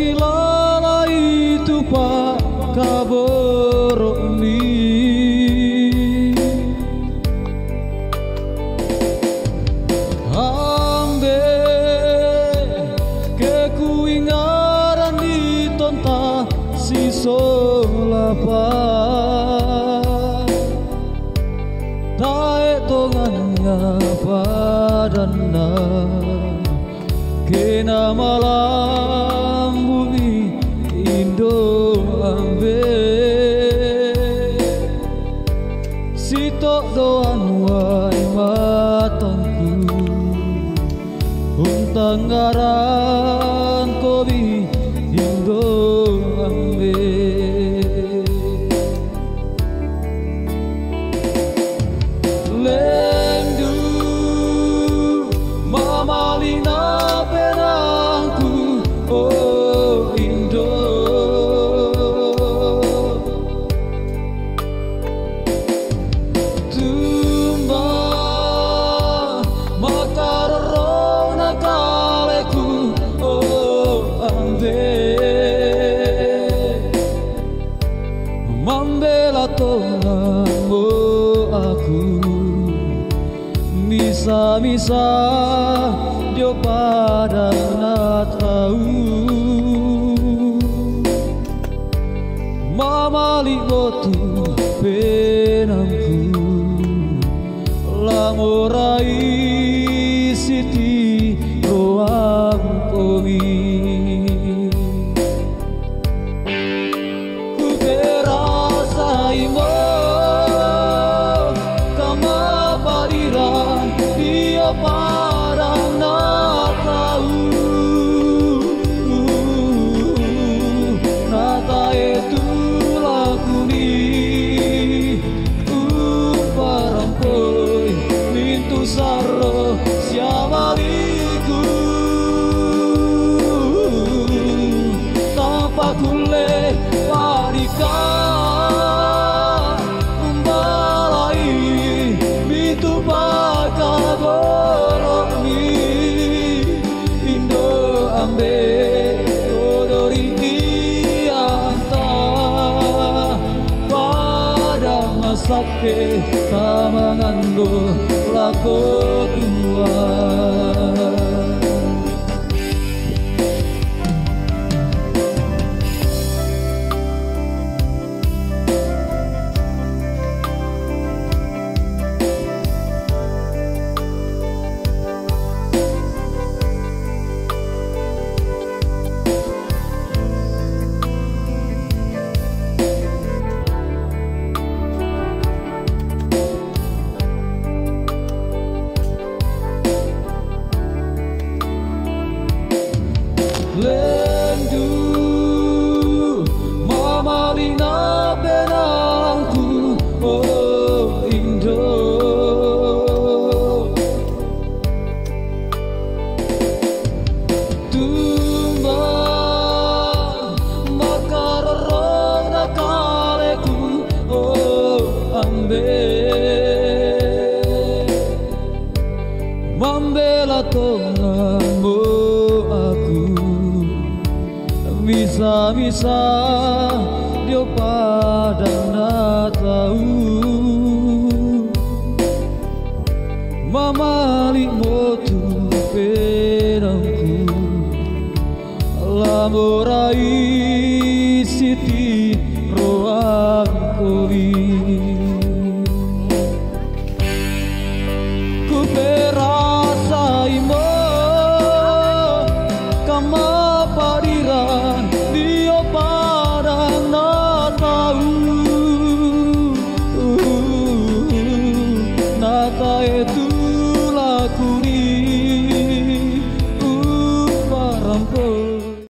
kilala itu pak kaboroni ambe kekuingaran di tonta si solapa tae tongannya padana kena malam bumi Indo ambe sitok doan wai matonku untanggaran kobi Indo ambe lendu mamalina penangku oh Indo tumbang makarona kaleku oh ambe membela tolangmu aku misa-misa dia pada nak tahu mamali botu penangku lamorai siti roang komi ku terasai mo kama padiran dia pada nak tahu nata itu laku ni parampoi mintu sarro siamaliku tanpa kule parika umbalai mintu pakaboroni Indo ambe odori dianta pada masake tamangando lako tua lendu mamalina penangku oh Indo tumbang makarona kaleku oh ambe membela tolangmu aku misa-misa dia pada nak tahu mamali motu penangku lamorai